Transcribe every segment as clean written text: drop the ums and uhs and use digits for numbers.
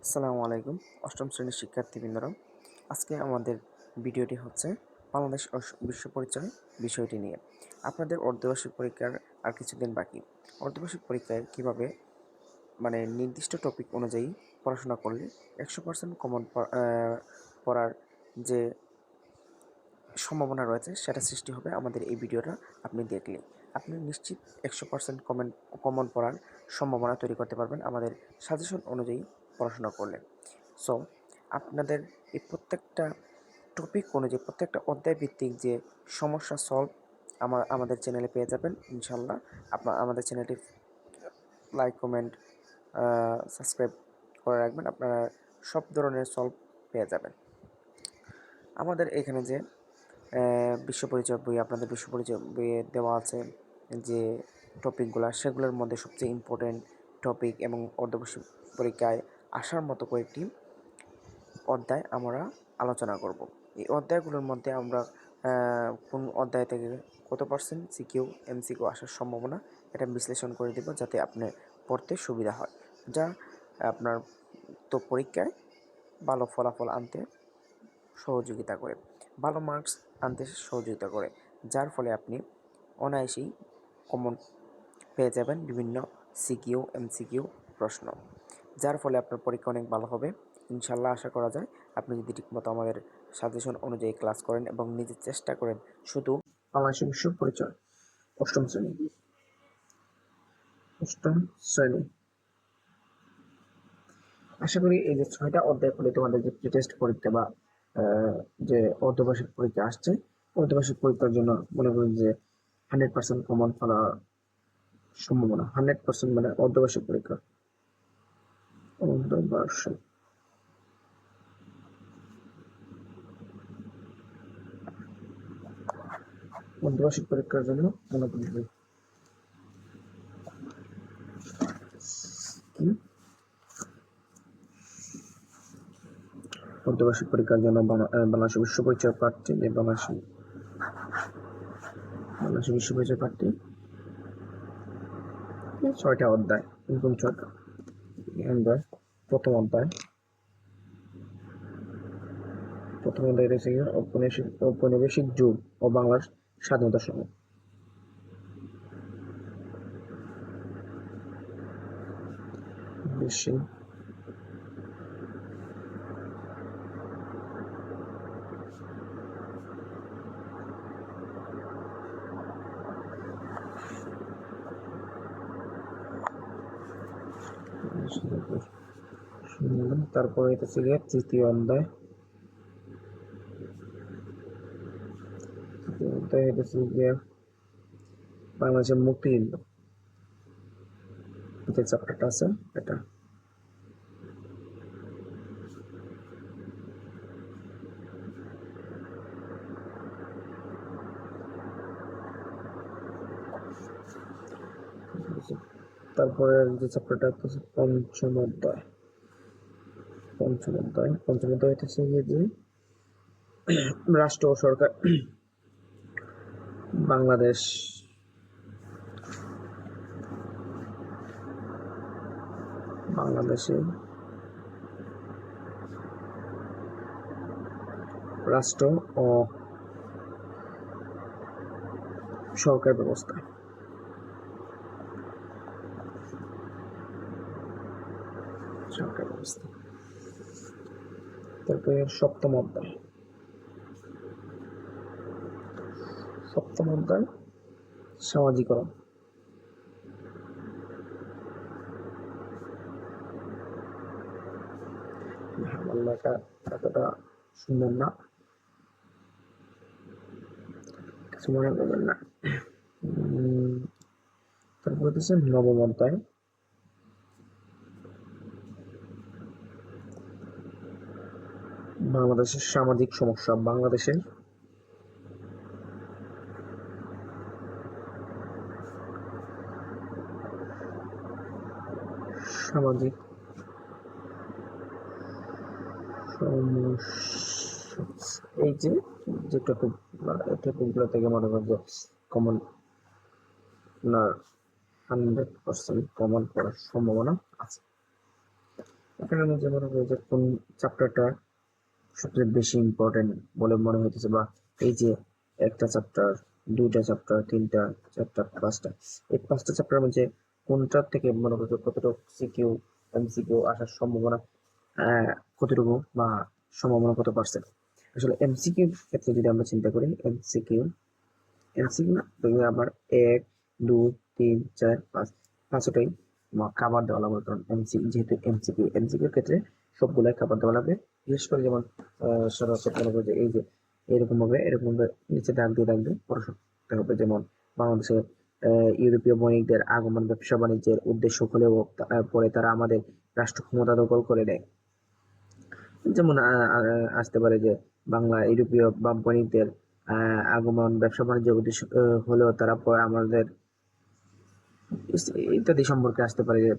আসসালামু আলাইকুম অষ্টম শ্রেণীর শিক্ষার্থীবৃন্দরা, আজকে আমাদের ভিডিওটি হচ্ছে বাংলাদেশ বিশ্ব পরিচয় বিষয়টি নিয়ে। আপনাদের অর্ধবার্ষিক পরীক্ষার আর কিছুদিন বাকি। অর্ধবার্ষিক পরীক্ষায় কিভাবে নির্দিষ্ট টপিক অনুযায়ী পড়াশোনা করলে 100% কমন পড়ার যে সম্ভাবনা রয়েছে সেটা সৃষ্টি হবে আমাদের এই ভিডিওটা আপনি দেখলে আপনি নিশ্চিত 100% কমন পড়ার সম্ভাবনা তৈরি করতে পারবেন আমাদের সাজেশন অনুযায়ী পড়াশোনা করলে। সো আপনাদের এই প্রত্যেকটা টপিক অনুযায়ী প্রত্যেকটা অধ্যায় ভিত্তিক যে সমস্যা সলভ আমাদের চ্যানেলে পেয়ে যাবেন ইনশাল্লাহ। আমাদের চ্যানেলটি লাইক কমেন্ট সাবস্ক্রাইব করে রাখবেন, আপনারা সব ধরনের সলভ পেয়ে যাবেন। আমাদের এখানে যে বিশ্ব পরিচয় বই, আপনাদের বিশ্ব পরিচয় বইয়ে দেওয়া আছে যে টপিকগুলো, সেগুলোর মধ্যে সবচেয়ে ইম্পর্টেন্ট টপিক এবং অর্ধবার্ষিক পরীক্ষায় আসার মতো কয়েকটি অধ্যায় আমরা আলোচনা করব। এই অধ্যায়গুলোর মধ্যে আমরা কোন অধ্যায় থেকে কত পার্সেন্ট সিকিউ এমসিকিউ আসার সম্ভাবনা এটা বিশ্লেষণ করে দেব, যাতে আপনি পড়তে সুবিধা হয়, যা আপনার তো পরীক্ষায় ভালো ফলাফল আনতে সহযোগিতা করে, ভালো মার্কস আনতে সহযোগিতা করে, যার ফলে আপনি অনায়াসেই কমন পেয়ে যাবেন বিভিন্ন সিকিউ এমসিকিউ প্রশ্ন, যার ফলে আপনার পরীক্ষা অনেক ভালো হবে ইনশাল্লাহ। আশা করা যায় আপনি যদি ঠিকমতো আমাদের সাজেশন অনুযায়ী ক্লাস করেন এবং নিজে চেষ্টা করেন। শুধু বাংলাদেশ বিশ্ব পরিচয় অষ্টম শ্রেণী আশা করি এই যে 6টা অধ্যায় পড়ে তোমাদের যে টেস্ট পরীক্ষা বা যে অর্ধবার্ষিক পরীক্ষা আসছে, অর্ধবার্ষিক পরীক্ষার জন্য মনে করি যে 100% কমন করার সম্ভাবনা, 100% মানে অর্ধবার্ষিক পরীক্ষা, অর্ধবার্ষিক অর্ধবার্ষিক পরীক্ষার জন্য মনে করি যে অর্ধবার্ষিক পরীক্ষার জন্য বাংলাদেশ বিশ্ব পরিচয় প্রার্থী যে বাংলাদেশ বিশ্ব পরিচয় প্রার্থী 6টা অধ্যায়, এরকম 6টা অধ্যায়। প্রথম অধ্যায় রয়েছে ঔপনিবেশিক যুগ ও বাংলার স্বাধীনতার সময়। বেশি তারপরে হইতেছে গিয়ে তৃতীয় অধ্যায় হইতেছে গিয়ে বাংলাদেশের মুক্তিযুদ্ধ, যে চ্যাপ্টারটা আছে এটা। তারপরে যে চ্যাপ্টারটা হচ্ছে পঞ্চম অধ্যায় হইতেছে গিয়ে যে রাষ্ট্র ও সরকার, বাংলাদেশ বাংলাদেশে রাষ্ট্র ও সরকার ব্যবস্থা। তারপরে সপ্তম অধ্যায় সামাজিকরণ। আমার লেখা এতটা সুন্দর না, কিছু মনে করবেন না। তারপর হচ্ছে নবম অধ্যায় বাংলাদেশের সামাজিক সমস্যা, বাংলাদেশের সামাজিক সমস্যা। এই যে টপিকগুলো থেকে মনে করেন যে কমন না 100% কমন পড়ার সম্ভাবনা আছে। এখানে মধ্যে মনে করি যে কোন চ্যাপ্টারটা সবচেয়ে বেশি ইম্পর্টেন্ট বলে মনে হইতেছে, বা এই যে একটা চ্যাপ্টার, দুইটা চ্যাপ্টার, তিনটা, চারটা, পাঁচটা, এই পাঁচটা চ্যাপ্টারের মধ্যে কোনটার থেকে মনে করছো কতটুকু সিকিউ এমসিকিউ আসার সম্ভাবনা কতটুকু, বা সম্ভাবনা কত পার্সেন্ট। আসলে এমসিকিউ ক্ষেত্রে যদি আমরা চিন্তা করি, এমসিকিউ এমসিকিউ আবার এক, দুই, তিন, চার, পাঁচ, পাঁচটাই খাবার দেওয়া লাগবে, কারণ যেহেতু এমসিকিউর ক্ষেত্রে সবগুলাই খাবার দেওয়া লাগবে। বিশেষ করে যেমন সরাসরি মনে করো যে এই যে এরকম ভাবে নিচে দাগ দিয়ে পড়াশোনা করতে হবে। যেমন বাংলাদেশে ইউরোপীয় বণিকদের আগমন ব্যবসা বাণিজ্যের উদ্দেশ্য হলেও পরে তারা আমাদের রাষ্ট্র ক্ষমতা দখল করে নেয়। যেমন আসতে পারে যে বাংলা ইউরোপীয় বা বণিকদের আগমন ব্যবসা বাণিজ্যের উদ্দেশ্য হলেও তারা পরে আমাদের ইত্যাদি সম্পর্কে আসতে পারে। যে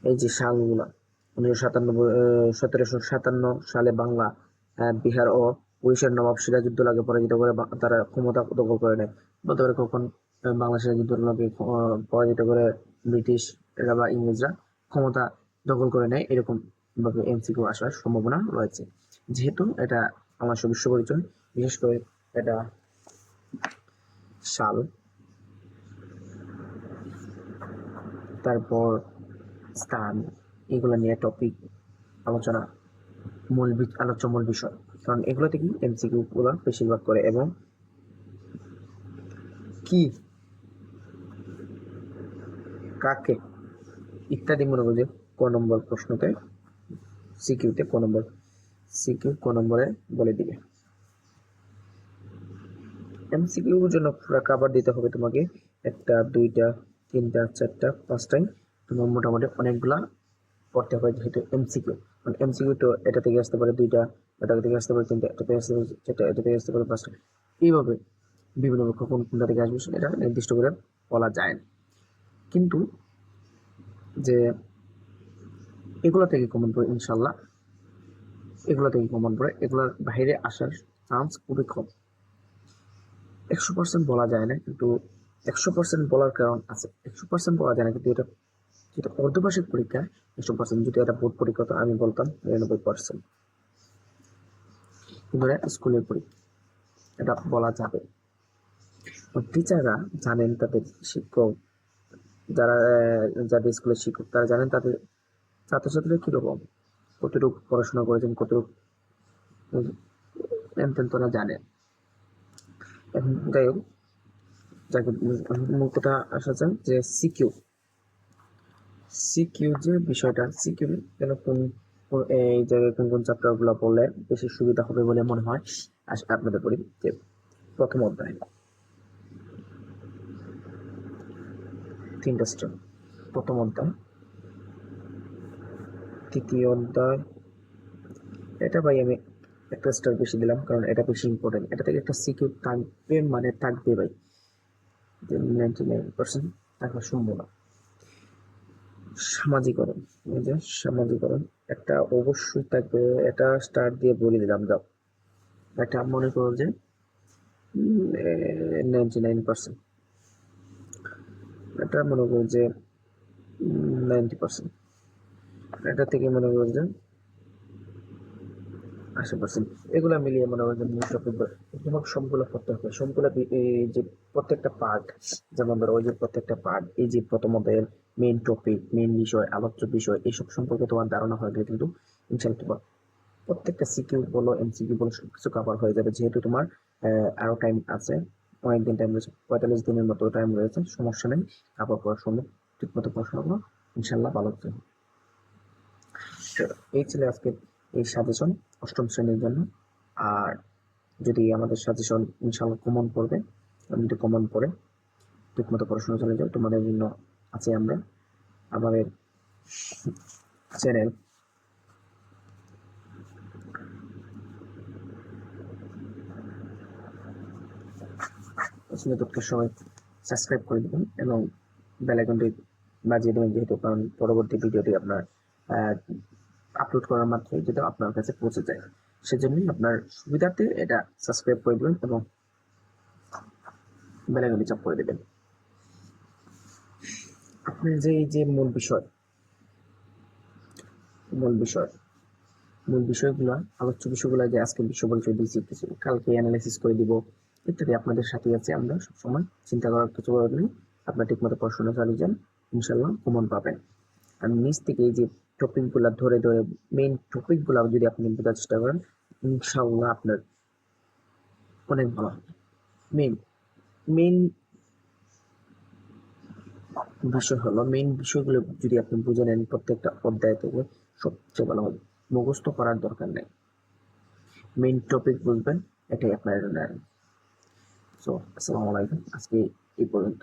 এই যে সালগুলা 1757 সালে বাংলা, বিহার ও উড়িষ্যার নবাব সিরাজউদ্দৌলাকে পরাজিত করে তারা ক্ষমতা দখল করে নেয়। বলতে পারে কখন বাংলা সিরাজউদ্দৌলাকে পরাজিত করে ব্রিটিশরা বা ইংরেজরা ক্ষমতা দখল করে নেয়, এরকম ভাবে এমসিকিউ আসার সম্ভাবনা রয়েছে। যেহেতু এটা আমার বিশ্ব পরিচয়, বিশেষ করে এটা সাল, তারপর স্থান, এগুলো নিয়ে টপিক আলোচনা আলোচ্য মূল বিষয়, কারণ এগুলো থেকে এমসিকিউ গুলো বেশিরভাগ করে। এবং কি, কাকে ইত্যাদি মনে করছে ক নম্বর প্রশ্নতে, সিকিউতে ক নম্বরে বলে দিবে। এমসিকিউর জন্য পুরো কভার দিতে হবে তোমাকে, একটা, দুইটা, তিনটা, চারটা, পাঁচটাই তোমার মোটামুটি অনেকগুলা পড়তে হবে। যেহেতু এমসিকিউ, এমসিকিউ তো এটা থেকে আসতে পারে দুইটা, এটা থেকে আসতে পারে তিনটা, এটা থেকে আসতে পারে চারটা, এটা থেকে আসতে পারে পাঁচটা, এইভাবে বিভিন্ন পক্ষ কোনটা থেকে আসবে এটা নির্দিষ্ট করে বলা যায় না। কিন্তু যে এগুলো থেকে কমন পড়ে ইনশাল্লাহ, এগুলোর বাইরে আসার চান্স খুবই কম। 100% বলা যায় না, কিন্তু 100% বলার কারণ আছে। 100% বলা যায় না, কিন্তু এটা যেটা অর্ধবার্ষিক পরীক্ষা 100%, যদি এটা বোর্ড পরীক্ষা তো আমি বলতাম 99%। কিন্তু স্কুলের পরীক্ষা এটা বলা যাবে। টিচাররা জানেন, তাদের শিক্ষক যারা যাদের স্কুলের শিক্ষক তারা জানেন তাদের ছাত্রছাত্রীরা কিরকম, কতটুকু পড়াশোনা করেছেন, কতটুকু তারা জানেন। এখন যাই হোক, যাকে মূল কথা আসা যায় যে সিকিউ যে বিষয়টা, সিকিউ যেন এই জায়গায় কোন চ্যাপ্টার গুলো পড়লে বেশি সুবিধা হবে বলে মনে হয়। আপনাদের পড়ি যে প্রথম অধ্যায়, তিনটা স্টেপ, প্রথম অধ্যায়, তৃতীয় অধ্যায়, এটা ভাই আমি একটা স্টার বেশি দিলাম, কারণ এটা বেশি ইম্পর্টেন্ট। এটা থেকে একটা সিকিউ থাকবে, মানে থাকবে ভাই, 99% থাকা সম্ভব না। সামাজিকরণ, এই যে সামাজিকরণ একটা অবশ্যই থাকবে, এটা স্টার দিয়ে বলে দিলাম। যাও, এটা মনে করো যে 99%, এটা মনে করো যে 90%, এটা থেকে মনে করো যে 80%। এগুলা মিলিয়ে মনে হয় যে মোস্ট অফ তোমাকে সবগুলো পড়তে হবে, সবগুলো এই যে প্রত্যেকটা পার্ট, যেমন ধরো ওই যে প্রত্যেকটা পার্ট, এই যে প্রথম অধ্যায়ের মেইন টপিক, মেইন বিষয়, আলোচ্য বিষয়, এইসব সম্পর্কে তোমার ধারণা হয়ে গেলে কিন্তু ইনশাল্লাহ তোমার প্রত্যেকটা সিকিউ বলো এমসিকিউ বলো সবকিছু কভার হয়ে যাবে। যেহেতু তোমার আরো টাইম আছে, অনেকদিন টাইম রয়েছে, 45 দিনের মতো টাইম রয়েছে, সমস্যা নেই। কাপড় পড়ার সময় ঠিক মতো পড়াশোনা করো, ইনশাল্লাহ ভালো হবে। এই ছিল আজকে এই সাজেশন অষ্টম শ্রেণীর জন্য। আর যদি আমাদের সাজেশন ইনশাল্লাহ কমন পড়বে, যদি কমন পড়ে ঠিক মতো পড়াশোনা চলে যাও, তোমাদের জন্য আছে আমরা আমাদের চ্যানেল তথ্য সবাই সাবস্ক্রাইব করে দেবেন এবং বেল আইকনটি বাজিয়ে দেবেন, যেহেতু কারণ পরবর্তী ভিডিওটি আপনার আপলোড করার মাত্রই যেটা আপনার কাছে পৌঁছে যায়, সেজন্যই আপনার সুবিধার্থে এটা সাবস্ক্রাইব করে দেবেন এবং বেল আইকনটি চাপ করে দেবেন। আপনার যে এই যে মূল বিষয়, মূল বিষয় মূল বিষয়গুলো, আলোচ্য বিষয়গুলো যে আজকে বিশ্ব পরিচয় দিয়েছি, কিছু কালকে অ্যানালাইসিস করে দিব ইত্যাদি আপনাদের সাথে আছে। আমরা সবসময় চিন্তা করার কিছু করার নেই। আপনার ঠিকমতো পড়াশোনা চালিয়ে যান, ইনশাল্লাহ কমন পাবেন। আর নিচ থেকে এই যে টপিকগুলো ধরে ধরে মেইন টপিকগুলো যদি আপনি বোঝার চেষ্টা করেন, ইনশাল্লাহ আপনার অনেক ভালো হবে। মেইন মেইন বিষয় হলো, মেইন বিষয়গুলো যদি আপনি বুঝে নেন প্রত্যেকটা অধ্যায় থেকে, সবচেয়ে ভালো হবে। মুখস্থ করার দরকার নেই, মেইন টপিক বুঝবেন, এটাই আপনার জন্য। সো আসসালামু আলাইকুম, আজকে এই পর্যন্ত।